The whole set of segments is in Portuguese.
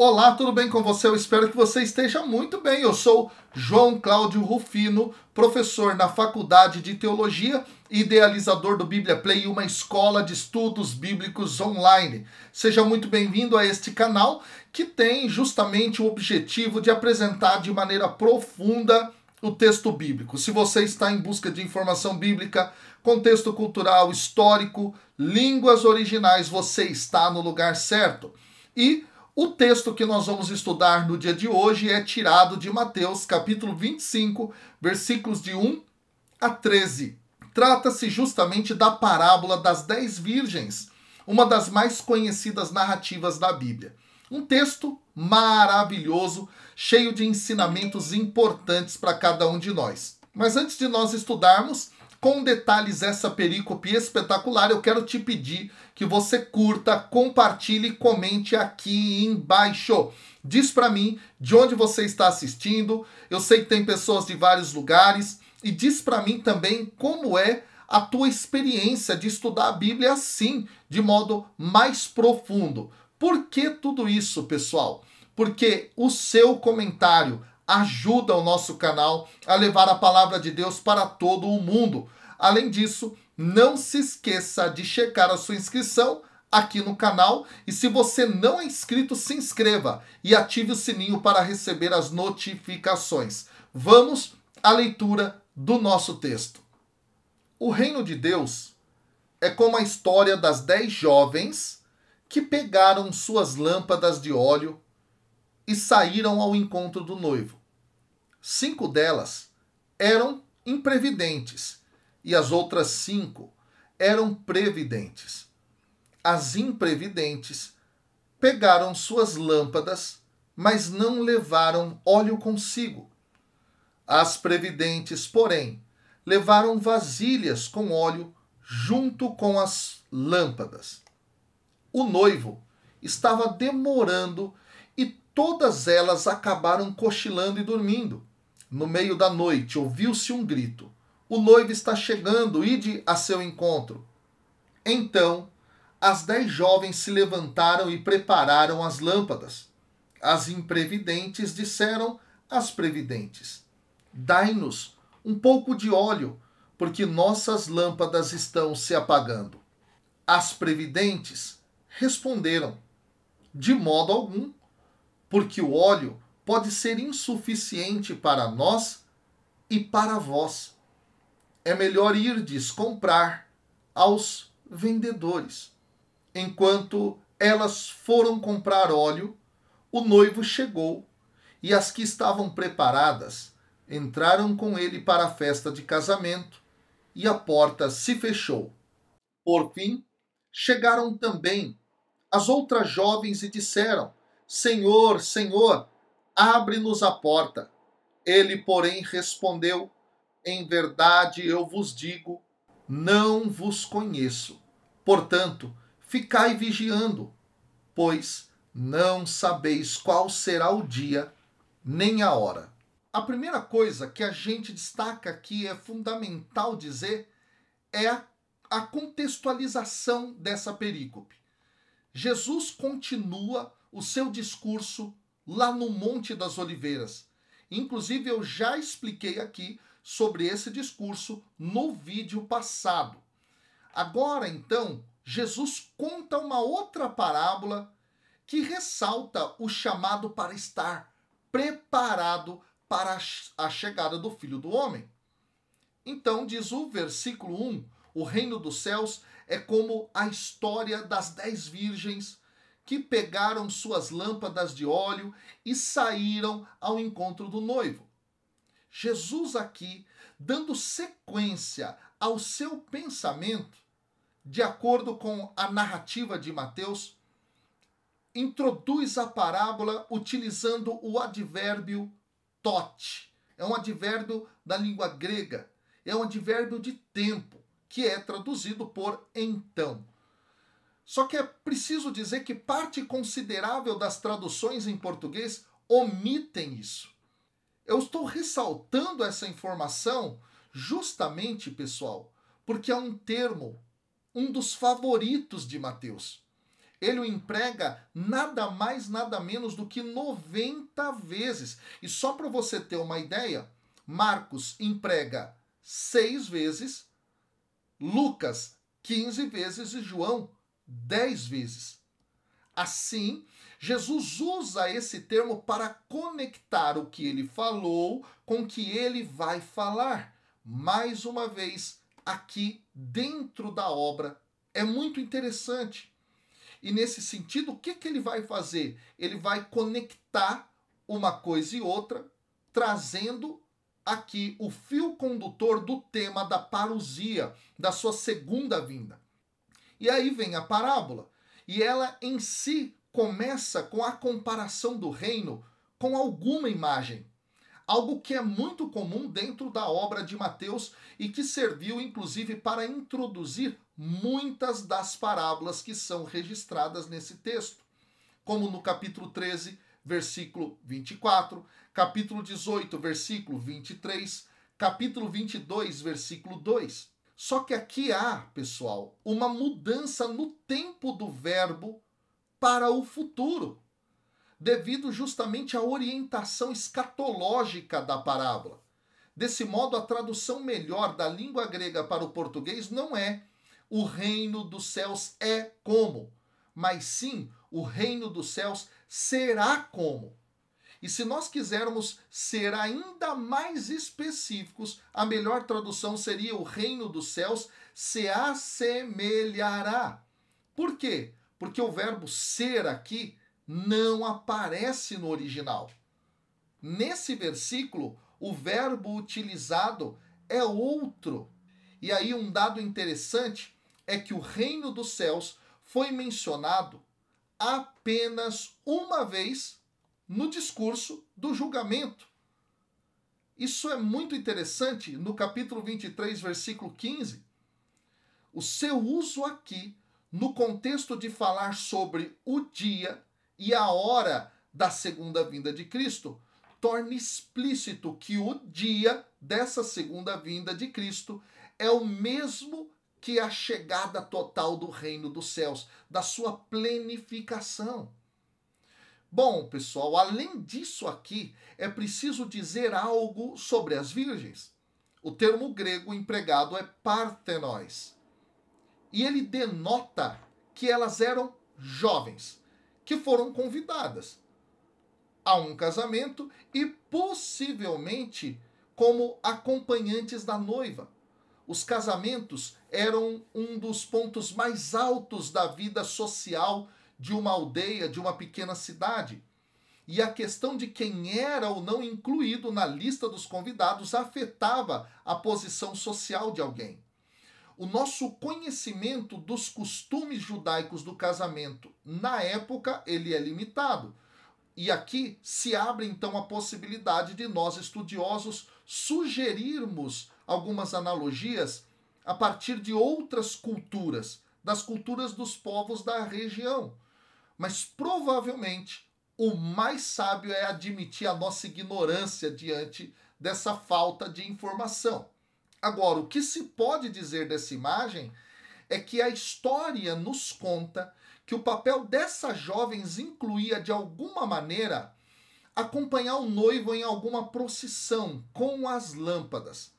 Olá, tudo bem com você? Eu espero que você esteja muito bem. Eu sou João Cláudio Rufino, professor na Faculdade de Teologia e idealizador do Bíblia Play, uma escola de estudos bíblicos online. Seja muito bem-vindo a este canal que tem justamente o objetivo de apresentar de maneira profunda o texto bíblico. Se você está em busca de informação bíblica, contexto cultural, histórico, línguas originais, você está no lugar certo. E o texto que nós vamos estudar no dia de hoje é tirado de Mateus, capítulo 25, versículos de 1 a 13. Trata-se justamente da parábola das 10 virgens, uma das mais conhecidas narrativas da Bíblia. Um texto maravilhoso, cheio de ensinamentos importantes para cada um de nós. Mas antes de nós estudarmos com detalhes essa perícope espetacular, eu quero te pedir que você curta, compartilhe e comente aqui embaixo. Diz para mim de onde você está assistindo. Eu sei que tem pessoas de vários lugares. E diz para mim também como é a tua experiência de estudar a Bíblia assim, de modo mais profundo. Por que tudo isso, pessoal? Porque o seu comentário ajuda o nosso canal a levar a palavra de Deus para todo o mundo. Além disso, não se esqueça de checar a sua inscrição aqui no canal. E se você não é inscrito, se inscreva e ative o sininho para receber as notificações. Vamos à leitura do nosso texto. O reino de Deus é como a história das 10 jovens que pegaram suas lâmpadas de óleo e saíram ao encontro do noivo. 5 delas eram imprevidentes e as outras 5 eram previdentes. As imprevidentes pegaram suas lâmpadas, mas não levaram óleo consigo. As previdentes, porém, levaram vasilhas com óleo junto com as lâmpadas. O noivo estava demorando e todas elas acabaram cochilando e dormindo. No meio da noite ouviu-se um grito: "O noivo está chegando, ide a seu encontro." Então, as 10 jovens se levantaram e prepararam as lâmpadas. As imprevidentes disseram às previdentes: "Dai-nos um pouco de óleo, porque nossas lâmpadas estão se apagando." As previdentes responderam: "De modo algum, porque o óleo pode ser insuficiente para nós e para vós. É melhor irdes comprar aos vendedores." Enquanto elas foram comprar óleo, o noivo chegou e as que estavam preparadas entraram com ele para a festa de casamento e a porta se fechou. Por fim, chegaram também as outras jovens e disseram: "Senhor, Senhor, abre-nos a porta." Ele, porém, respondeu: "Em verdade eu vos digo, não vos conheço. Portanto, ficai vigiando, pois não sabeis qual será o dia nem a hora." A primeira coisa que a gente destaca aqui, é fundamental dizer, é a contextualização dessa perícope. Jesus continua o seu discurso lá no Monte das Oliveiras. Inclusive, eu já expliquei aqui sobre esse discurso no vídeo passado. Agora, então, Jesus conta uma outra parábola que ressalta o chamado para estar preparado para a chegada do Filho do Homem. Então, diz o versículo 1, o reino dos céus é como a história das 10 virgens que pegaram suas lâmpadas de óleo e saíram ao encontro do noivo. Jesus aqui, dando sequência ao seu pensamento, de acordo com a narrativa de Mateus, introduz a parábola utilizando o advérbio tot. É um advérbio da língua grega, é um advérbio de tempo, que é traduzido por então. Só que é preciso dizer que parte considerável das traduções em português omitem isso. Eu estou ressaltando essa informação justamente, pessoal, porque é um termo, um dos favoritos de Mateus. Ele o emprega nada mais, nada menos do que 90 vezes. E só para você ter uma ideia, Marcos emprega 6 vezes, Lucas 15 vezes e João 10 vezes. Assim, Jesus usa esse termo para conectar o que ele falou com o que ele vai falar. Mais uma vez, aqui dentro da obra. É muito interessante. E nesse sentido, o que ele vai fazer? Ele vai conectar uma coisa e outra, trazendo aqui o fio condutor do tema da parousia, da sua segunda vinda. E aí vem a parábola. E ela em si começa com a comparação do reino com alguma imagem. Algo que é muito comum dentro da obra de Mateus e que serviu inclusive para introduzir muitas das parábolas que são registradas nesse texto. Como no capítulo 13, versículo 24, capítulo 18, versículo 23, capítulo 22, versículo 2. Só que aqui há, pessoal, uma mudança no tempo do verbo para o futuro, devido justamente à orientação escatológica da parábola. Desse modo, a tradução melhor da língua grega para o português não é o reino dos céus é como, mas sim o reino dos céus será como. E se nós quisermos ser ainda mais específicos, a melhor tradução seria o reino dos céus se assemelhará. Por quê? Porque o verbo ser aqui não aparece no original. Nesse versículo, o verbo utilizado é outro. E aí um dado interessante é que o reino dos céus foi mencionado apenas uma vez no discurso do julgamento. Isso é muito interessante no capítulo 23, versículo 15. O seu uso aqui, no contexto de falar sobre o dia e a hora da segunda vinda de Cristo, torna explícito que o dia dessa segunda vinda de Cristo é o mesmo que a chegada total do reino dos céus, da sua plenificação. Bom, pessoal, além disso aqui, é preciso dizer algo sobre as virgens. O termo grego empregado é partenóis. E ele denota que elas eram jovens, que foram convidadas a um casamento e possivelmente como acompanhantes da noiva. Os casamentos eram um dos pontos mais altos da vida social de uma aldeia, de uma pequena cidade. E a questão de quem era ou não incluído na lista dos convidados afetava a posição social de alguém. O nosso conhecimento dos costumes judaicos do casamento na época, ele é limitado. E aqui se abre então a possibilidade de nós estudiosos sugerirmos algumas analogias a partir de outras culturas, das culturas dos povos da região. Mas provavelmente o mais sábio é admitir a nossa ignorância diante dessa falta de informação. Agora, o que se pode dizer dessa imagem é que a história nos conta que o papel dessas jovens incluía, de alguma maneira, acompanhar o noivo em alguma procissão com as lâmpadas.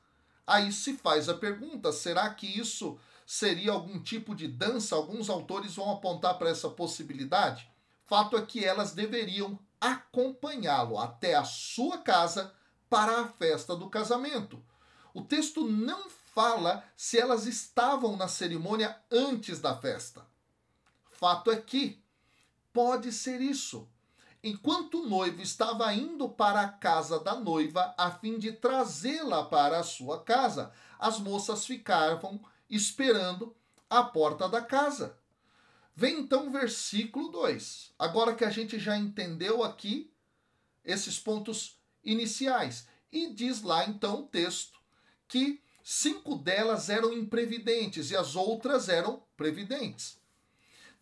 Aí se faz a pergunta, será que isso seria algum tipo de dança? Alguns autores vão apontar para essa possibilidade. Fato é que elas deveriam acompanhá-lo até a sua casa para a festa do casamento. O texto não fala se elas estavam na cerimônia antes da festa. Fato é que pode ser isso. Enquanto o noivo estava indo para a casa da noiva a fim de trazê-la para a sua casa, as moças ficavam esperando à porta da casa. Vem então o versículo 2. Agora que a gente já entendeu aqui esses pontos iniciais. E diz lá então o texto que 5 delas eram imprevidentes e as outras eram previdentes.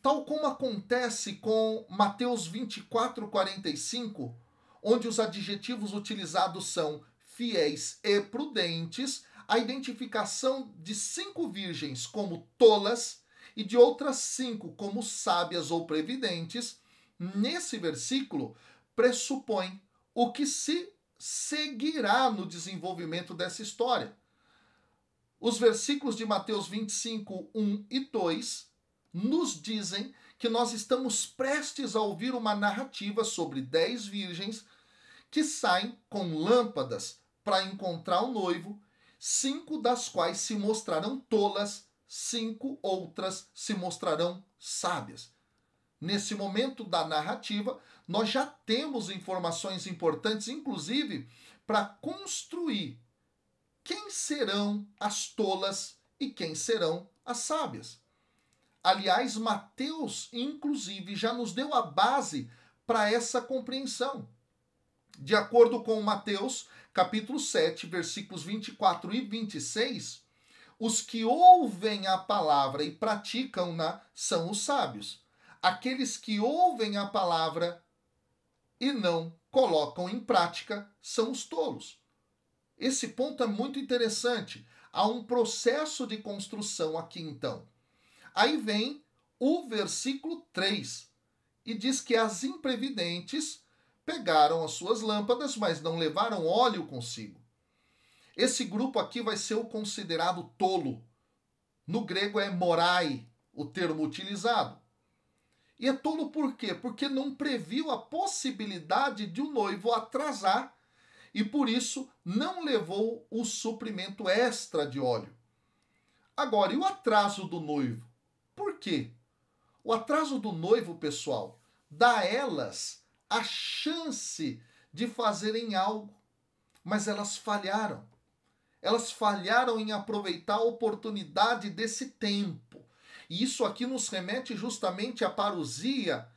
Tal como acontece com Mateus 24:45, onde os adjetivos utilizados são fiéis e prudentes, a identificação de 5 virgens como tolas e de outras 5 como sábias ou previdentes, nesse versículo pressupõe o que se seguirá no desenvolvimento dessa história. Os versículos de Mateus 25, 1 e 2 nos dizem que nós estamos prestes a ouvir uma narrativa sobre 10 virgens que saem com lâmpadas para encontrar o noivo, 5 das quais se mostrarão tolas, 5 outras se mostrarão sábias. Nesse momento da narrativa, nós já temos informações importantes, inclusive, para construir quem serão as tolas e quem serão as sábias. Aliás, Mateus, inclusive, já nos deu a base para essa compreensão. De acordo com Mateus, capítulo 7, versículos 24 e 26, os que ouvem a palavra e praticam-na são os sábios. Aqueles que ouvem a palavra e não colocam em prática são os tolos. Esse ponto é muito interessante. Há um processo de construção aqui, então. Aí vem o versículo 3 e diz que as imprevidentes pegaram as suas lâmpadas, mas não levaram óleo consigo. Esse grupo aqui vai ser o considerado tolo. No grego é morai, o termo utilizado. E é tolo por quê? Porque não previu a possibilidade de o noivo atrasar e por isso não levou o suprimento extra de óleo. Agora, e o atraso do noivo? Por quê? O atraso do noivo, pessoal, dá a elas a chance de fazerem algo, mas elas falharam. Elas falharam em aproveitar a oportunidade desse tempo. E isso aqui nos remete justamente à parousia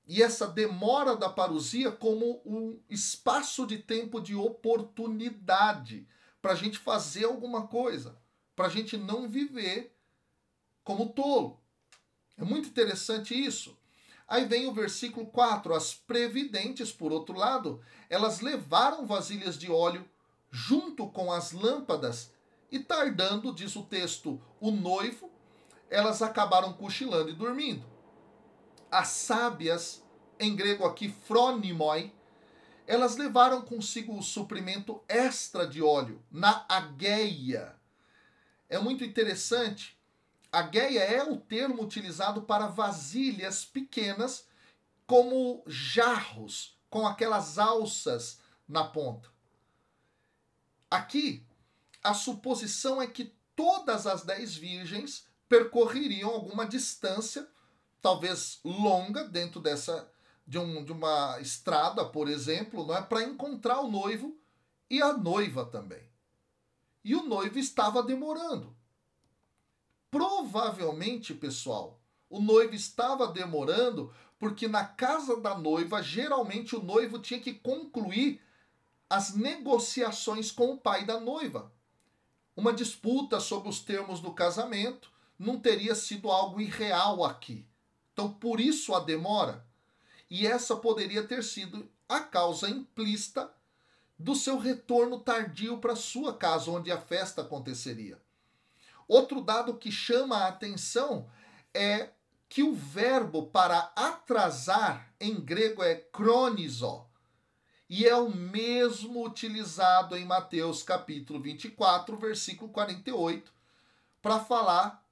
e essa demora da parousia como um espaço de tempo de oportunidade para a gente fazer alguma coisa, para a gente não viver como tolo. É muito interessante isso. Aí vem o versículo 4. As previdentes, por outro lado, elas levaram vasilhas de óleo junto com as lâmpadas e tardando, diz o texto, o noivo, elas acabaram cochilando e dormindo. As sábias, em grego aqui phronimoi, elas levaram consigo o suprimento extra de óleo na ageia. É muito interessante. Ageia é o termo utilizado para vasilhas pequenas, como jarros, com aquelas alças na ponta. Aqui, a suposição é que todas as 10 virgens percorreriam alguma distância, talvez longa, dentro de uma estrada, por exemplo, não é, para encontrar o noivo e a noiva também. E o noivo estava demorando. Provavelmente, pessoal, o noivo estava demorando porque na casa da noiva, geralmente o noivo tinha que concluir as negociações com o pai da noiva. Uma disputa sobre os termos do casamento não teria sido algo irreal aqui. Então, por isso a demora. E essa poderia ter sido a causa implícita do seu retorno tardio para sua casa, onde a festa aconteceria. Outro dado que chama a atenção é que o verbo para atrasar em grego é kronizo. E é o mesmo utilizado em Mateus capítulo 24, versículo 48, para falar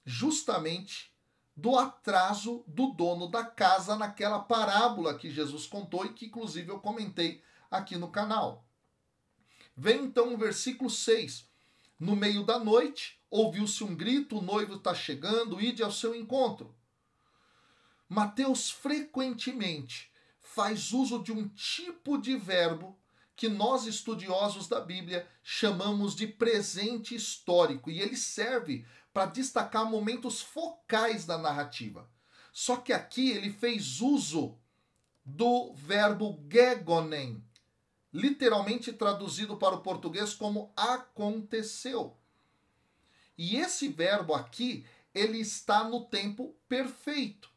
justamente do atraso do dono da casa naquela parábola que Jesus contou e que inclusive eu comentei aqui no canal. Vem então o versículo 6. No meio da noite, ouviu-se um grito, o noivo está chegando, ide ao seu encontro. Mateus frequentemente faz uso de um tipo de verbo que nós, estudiosos da Bíblia, chamamos de presente histórico, e ele serve para destacar momentos focais da narrativa. Só que aqui ele fez uso do verbo gegonen, literalmente traduzido para o português como aconteceu. E esse verbo aqui, ele está no tempo perfeito.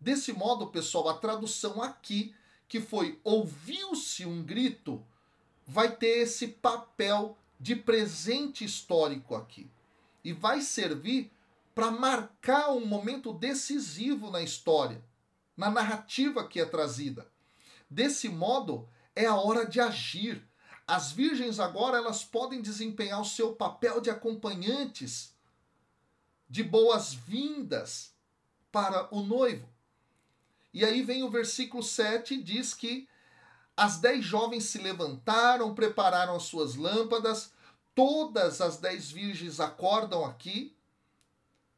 Desse modo, pessoal, a tradução aqui, que foi ouviu-se um grito, vai ter esse papel de presente histórico aqui. E vai servir para marcar um momento decisivo na história, na narrativa que é trazida. Desse modo, é a hora de agir. As virgens agora elas podem desempenhar o seu papel de acompanhantes, de boas-vindas para o noivo. E aí vem o versículo 7 e diz que as 10 jovens se levantaram, prepararam as suas lâmpadas, todas as 10 virgens acordam aqui,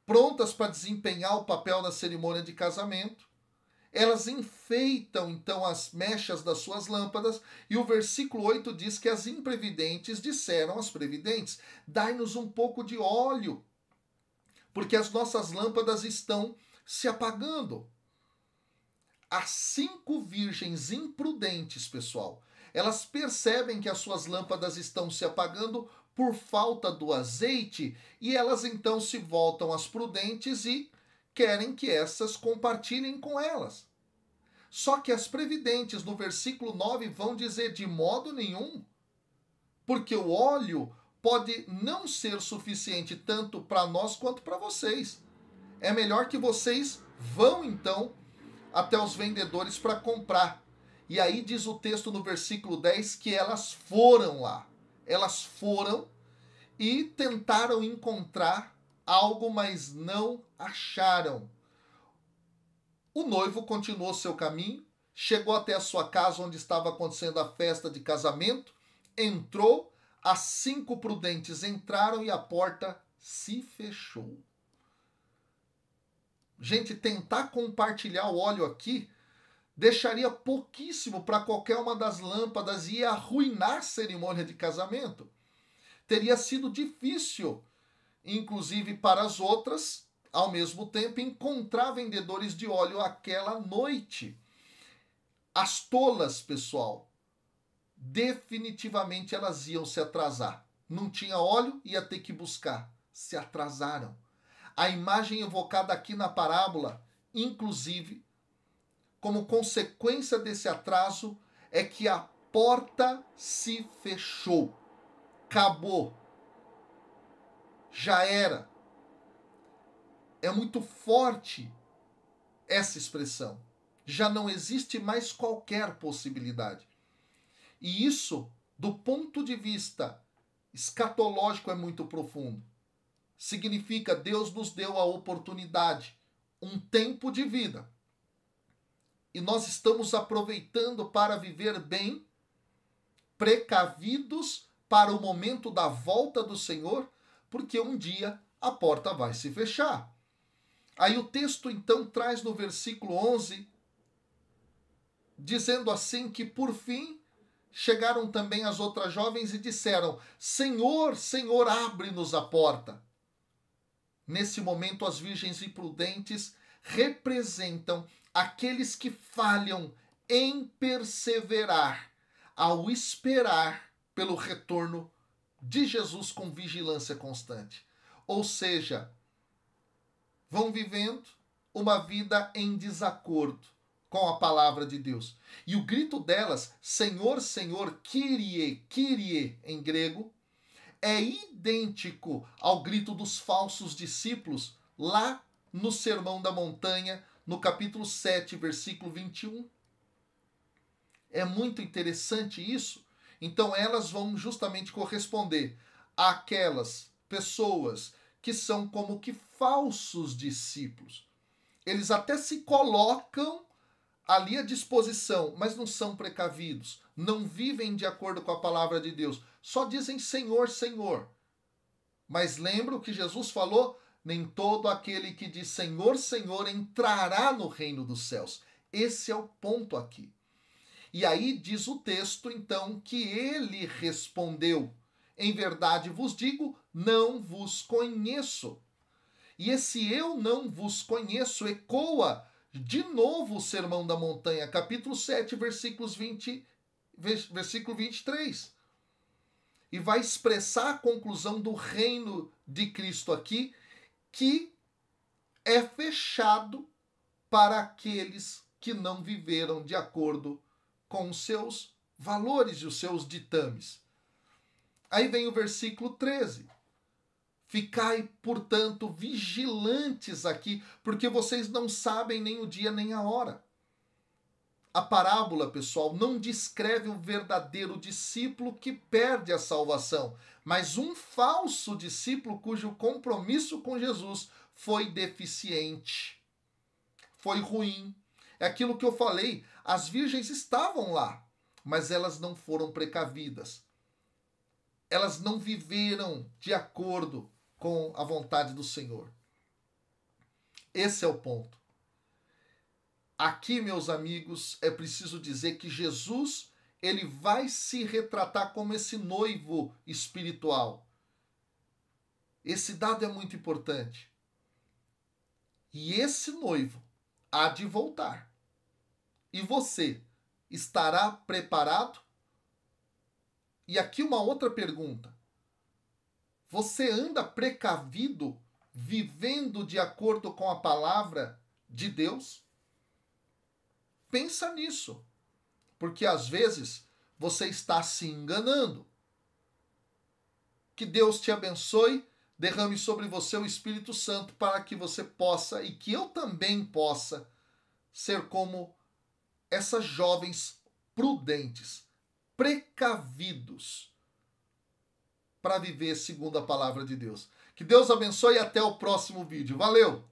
prontas para desempenhar o papel na cerimônia de casamento. Elas enfeitam então as mechas das suas lâmpadas, e o versículo 8 diz que as imprevidentes disseram às previdentes: dai-nos um pouco de óleo, porque as nossas lâmpadas estão se apagando. As 5 virgens imprudentes, pessoal, elas percebem que as suas lâmpadas estão se apagando por falta do azeite, e elas então se voltam às prudentes e querem que essas compartilhem com elas. Só que as previdentes, no versículo 9, vão dizer: de modo nenhum, porque o óleo pode não ser suficiente tanto para nós quanto para vocês. É melhor que vocês vão então até os vendedores para comprar. E aí diz o texto no versículo 10 que elas foram lá. Elas foram e tentaram encontrar algo, mas não acharam. O noivo continuou seu caminho, chegou até a sua casa onde estava acontecendo a festa de casamento, entrou, as 5 prudentes entraram e a porta se fechou. Gente, tentar compartilhar o óleo aqui deixaria pouquíssimo para qualquer uma das lâmpadas e ia arruinar a cerimônia de casamento. Teria sido difícil, inclusive para as outras, ao mesmo tempo, encontrar vendedores de óleo aquela noite. As tolas, pessoal, definitivamente elas iam se atrasar. Não tinha óleo, ia ter que buscar. Se atrasaram. A imagem evocada aqui na parábola, inclusive, como consequência desse atraso, é que a porta se fechou. Acabou. Já era. É muito forte essa expressão. Já não existe mais qualquer possibilidade. E isso, do ponto de vista escatológico, é muito profundo. Significa Deus nos deu a oportunidade, um tempo de vida. E nós estamos aproveitando para viver bem, precavidos para o momento da volta do Senhor, porque um dia a porta vai se fechar. Aí o texto então traz no versículo 11, dizendo assim que por fim chegaram também as outras jovens e disseram: Senhor, Senhor, abre-nos a porta. Nesse momento, as virgens imprudentes representam aqueles que falham em perseverar ao esperar pelo retorno de Jesus com vigilância constante. Ou seja, vão vivendo uma vida em desacordo com a palavra de Deus. E o grito delas, Senhor, Senhor, Kyrie, Kyrie, em grego, é idêntico ao grito dos falsos discípulos lá no Sermão da Montanha, no capítulo 7, versículo 21. É muito interessante isso. Então elas vão justamente corresponder àquelas pessoas que são como que falsos discípulos. Eles até se colocam ali à disposição, mas não são precavidos, não vivem de acordo com a palavra de Deus, só dizem Senhor, Senhor. Mas lembra o que Jesus falou? Nem todo aquele que diz Senhor, Senhor entrará no reino dos céus. Esse é o ponto aqui. E aí diz o texto, então, que ele respondeu: em verdade vos digo, não vos conheço. E esse eu não vos conheço ecoa de novo o Sermão da Montanha, capítulo 7, versículo 23. E vai expressar a conclusão do reino de Cristo aqui, que é fechado para aqueles que não viveram de acordo com os seus valores e os seus ditames. Aí vem o versículo 13. Ficai, portanto, vigilantes aqui, porque vocês não sabem nem o dia nem a hora. A parábola, pessoal, não descreve o verdadeiro discípulo que perde a salvação, mas um falso discípulo cujo compromisso com Jesus foi deficiente, foi ruim. É aquilo que eu falei, as virgens estavam lá, mas elas não foram precavidas. Elas não viveram de acordo com a vontade do Senhor. Esse é o ponto. Aqui, meus amigos, é preciso dizer que Jesus, ele vai se retratar como esse noivo espiritual. Esse dado é muito importante. E esse noivo há de voltar. E você estará preparado? E aqui uma outra pergunta. Você anda precavido, vivendo de acordo com a palavra de Deus? Pensa nisso, porque às vezes você está se enganando. Que Deus te abençoe, derrame sobre você o Espírito Santo para que você possa, e que eu também possa, ser como essas jovens prudentes, precavidos, para viver segundo a palavra de Deus. Que Deus abençoe e até o próximo vídeo. Valeu!